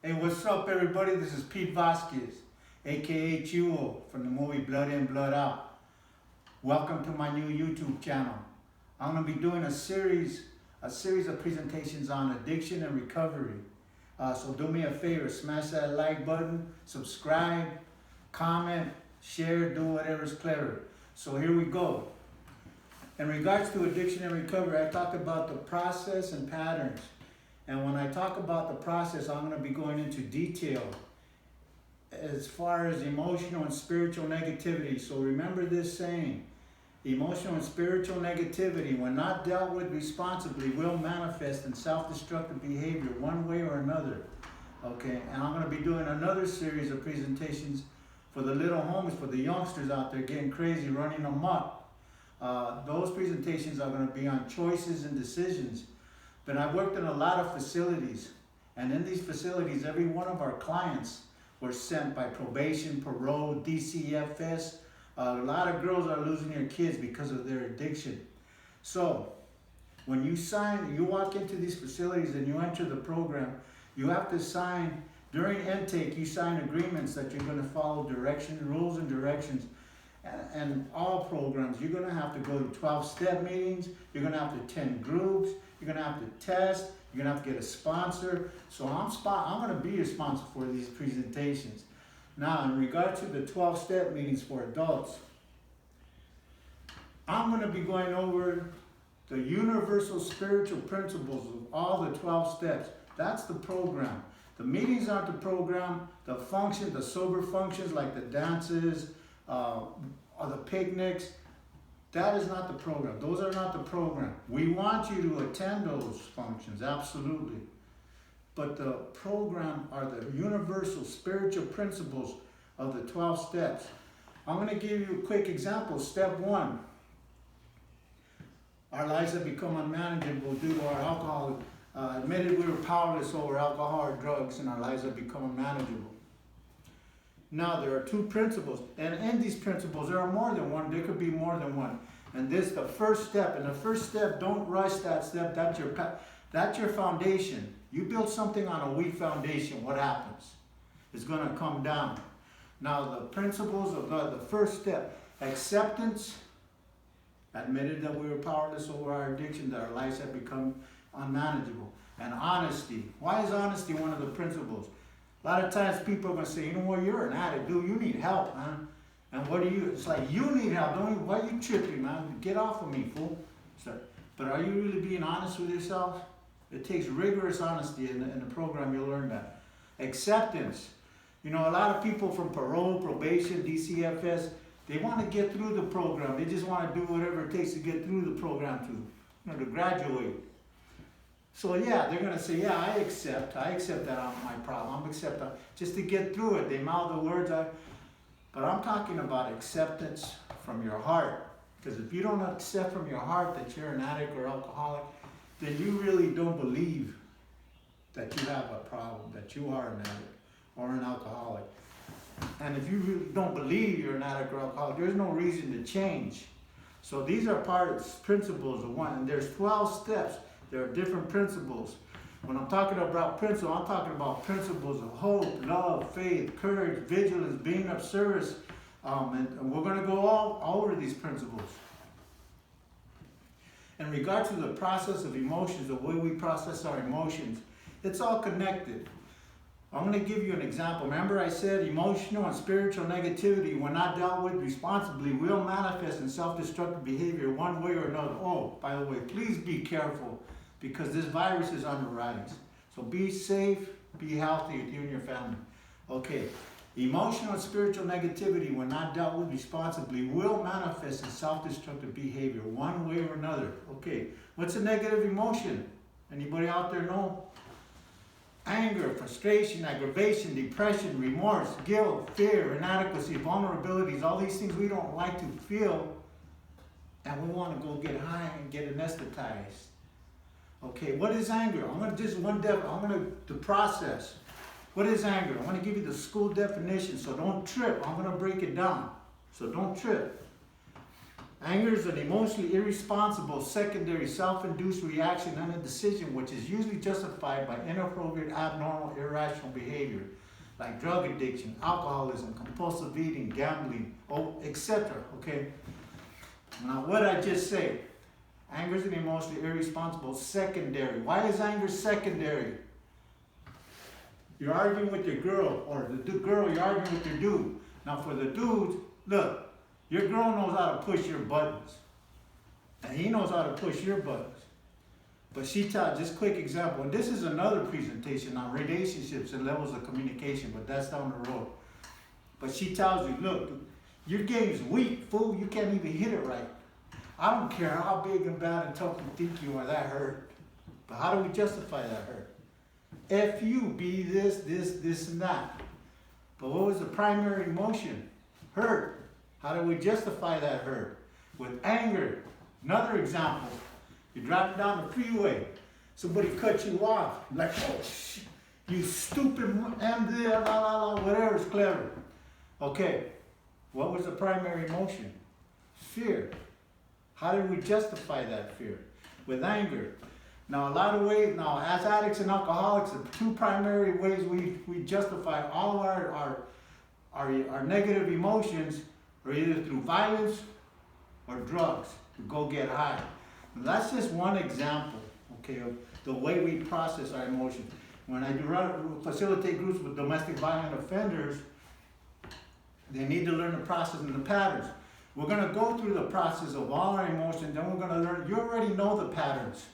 Hey, what's up, everybody? This is Pete Vasquez, aka Chivo, from the movie Blood In, Blood Out. Welcome to my new YouTube channel. I'm going to be doing a series of presentations on addiction and recovery. So do me a favor, smash that like button, subscribe, comment, share, do whatever's clever. So here we go. In regards to addiction and recovery, I talk about the process and patterns. And when I talk about the process, I'm going to be going into detail as far as emotional and spiritual negativity. So remember this saying, emotional and spiritual negativity, when not dealt with responsibly, will manifest in self-destructive behavior one way or another. Okay, and I'm going to be doing another series of presentations for the little homies, for the youngsters out there getting crazy, running amok. Those presentations are going to be on choices and decisions. But I've worked in a lot of facilities, and in these facilities, every one of our clients were sent by probation, parole, DCFS. A lot of girls are losing their kids because of their addiction. So when you walk into these facilities and you enter the program, you have to sign, during intake, you sign agreements that you're going to follow rules and directions. And all programs, you're going to have to go to 12-step meetings, you're going to have to attend groups, you're going to have to test, you're going to have to get a sponsor. So I'm going to be responsible for these presentations. Now, in regard to the 12-step meetings for adults, I'm going to be going over the universal spiritual principles of all the 12 steps. That's the program. The meetings aren't the program. The functions, the sober functions like the dances, or the picnics, that is not the program. Those are not the program. We want you to attend those functions, absolutely. But the program are the universal spiritual principles of the 12 steps. I'm going to give you a quick example. Step 1. Our lives have become unmanageable due to our alcohol. Admitted we were powerless over alcohol or drugs, and our lives have become unmanageable. Now, there are 2 principles, and in these principles, there are more than one. There could be more than one. And this is the first step. And the first step, don't rush that step. That's your foundation. You build something on a weak foundation, what happens? It's going to come down. Now, the principles of the first step, acceptance, admitted that we were powerless over our addiction, that our lives have become unmanageable. And honesty. Why is honesty one of the principles? A lot of times people are going to say, you know what, you're an addict, dude, you need help, man. And what do you, it's like, you need help, why are you tripping, man? Get off of me, fool. But are you really being honest with yourself? It takes rigorous honesty in the program, you'll learn that. Acceptance. You know, a lot of people from parole, probation, DCFS, they want to get through the program. They just want to do whatever it takes to get through the program to graduate. So yeah, they're going to say, yeah, I accept that I'm my problem. I'm accept just to get through it. They mouth the words, but I'm talking about acceptance from your heart. Because if you don't accept from your heart that you're an addict or alcoholic, then you really don't believe that you have a problem, that you are an addict or an alcoholic. And if you really don't believe you're an addict or alcoholic, there's no reason to change. So these are principles of one, and there's 12 steps. There are different principles. When I'm talking about principles, I'm talking about principles of hope, love, faith, courage, vigilance, being of service. And we're going to go all over these principles. In regard to the process of emotions, the way we process our emotions, it's all connected. I'm going to give you an example. Remember I said emotional and spiritual negativity, when not dealt with responsibly, will manifest in self-destructive behavior one way or another. Oh, by the way, please be careful, because this virus is on the rise. So be safe, be healthy with you and your family. Okay, emotional and spiritual negativity, when not dealt with responsibly, will manifest in self-destructive behavior one way or another. Okay, what's a negative emotion? Anybody out there know? Anger, frustration, aggravation, depression, remorse, guilt, fear, inadequacy, vulnerabilities, all these things we don't like to feel, and we want to go get high and get anesthetized. Okay, what is anger? I'm going to the process. What is anger? I'm going to give you the school definition, so don't trip. I'm going to break it down, so don't trip. Anger is an emotionally irresponsible, secondary, self-induced reaction and a decision which is usually justified by inappropriate, abnormal, irrational behavior, like drug addiction, alcoholism, compulsive eating, gambling, etc. Okay? Now, what did I just say? Anger is an emotionally irresponsible, secondary. Why is anger secondary? You're arguing with your girl, or the girl, you're arguing with your dude. Now, for the dudes, look, your girl knows how to push your buttons. And he knows how to push your buttons. But she taught, just quick example, and this is another presentation on relationships and levels of communication, but that's down the road. But she tells you, look, your game's weak, fool, you can't even hit it right. I don't care how big and bad and tough you think you are, that hurt. But how do we justify that hurt? F you, be this, and that. But what was the primary emotion? Hurt. How do we justify that hurt? With anger. Another example. You're driving down the freeway. Somebody cuts you off. Like, oh, you stupid, whatever is clever. Okay. What was the primary emotion? Fear. How did we justify that fear? With anger. Now, a lot of ways, now, as addicts and alcoholics, the two primary ways we justify all of our negative emotions are either through violence or drugs, to go get high. And that's just one example, okay, of the way we process our emotions. When I facilitate groups with domestic violent offenders, they need to learn the process and the patterns. We're going to go through the process of all our emotions, then we're going to learn. You already know the patterns.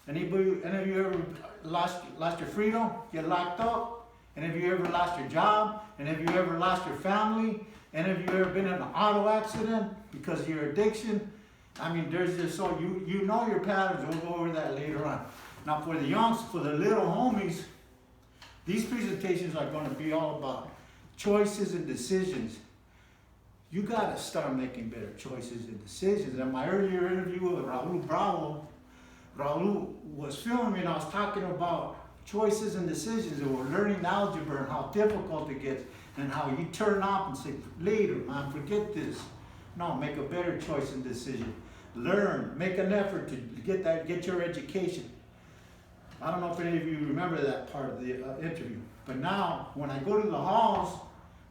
Any of you ever lost your freedom, get locked up? Any of you ever lost your job? Any of you ever lost your family? Any of you ever been in an auto accident because of your addiction? I mean, there's just so you know your patterns. We'll go over that later on. Now, for the little homies, these presentations are going to be all about choices and decisions. You got to start making better choices and decisions. In my earlier interview with Raul Bravo, Raul was filming and I was talking about choices and decisions, and we're learning algebra and how difficult it gets and how you turn off and say, later, man, forget this. No, make a better choice and decision. Learn, make an effort to get your education. I don't know if any of you remember that part of the interview, but now when I go to the halls,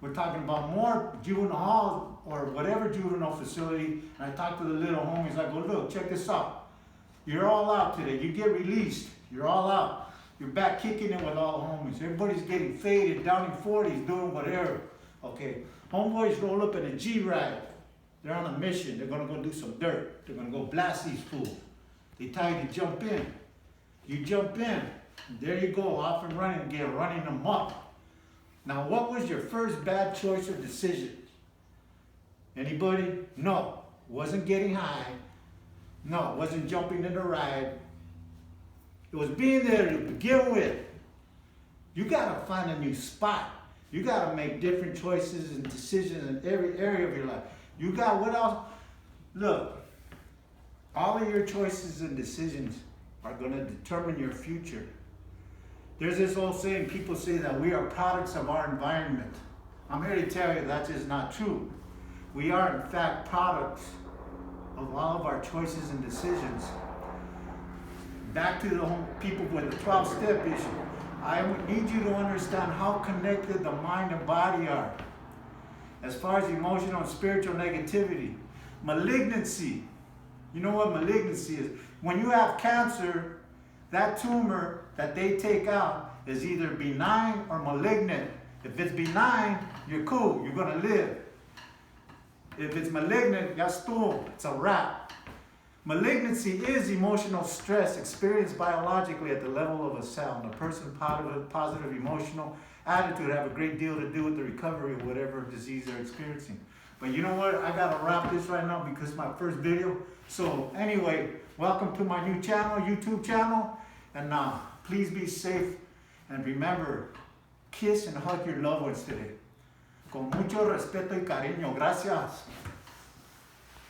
we're talking about more juvenile halls or whatever juvenile facility, and I talk to the little homies, I go, look, check this out. You're all out today. You get released. You're all out. You're back kicking it with all the homies. Everybody's getting faded, down in 40s, doing whatever. Okay. Homeboys roll up in a G-Ride. They're on a mission. They're going to go do some dirt. They're going to go blast these fools. They tell you to jump in. You jump in. And there you go, off and running, running them up. Now, what was your first bad choice or decision? Anybody? No. Wasn't getting high. No, it wasn't jumping in the ride. It was being there to begin with. You got to find a new spot. You got to make different choices and decisions in every area of your life. You got what else? Look, all of your choices and decisions are going to determine your future. There's this old saying, people say that we are products of our environment. I'm here to tell you that is not true. We are, in fact, products of all of our choices and decisions. Back to the people with the 12-step issue. I need you to understand how connected the mind and body are. As far as emotional and spiritual negativity. Malignancy. You know what malignancy is? When you have cancer, that tumor that they take out is either benign or malignant. If it's benign, you're cool, you're gonna live. If it's malignant, it's a wrap. Malignancy is emotional stress experienced biologically at the level of a cell. A person's positive emotional attitude have a great deal to do with the recovery of whatever disease they're experiencing. But you know what? I gotta wrap this right now because it's my first video. So anyway, welcome to my new channel, YouTube channel. And please be safe. And remember, kiss and hug your loved ones today. Con mucho respeto y cariño. Gracias.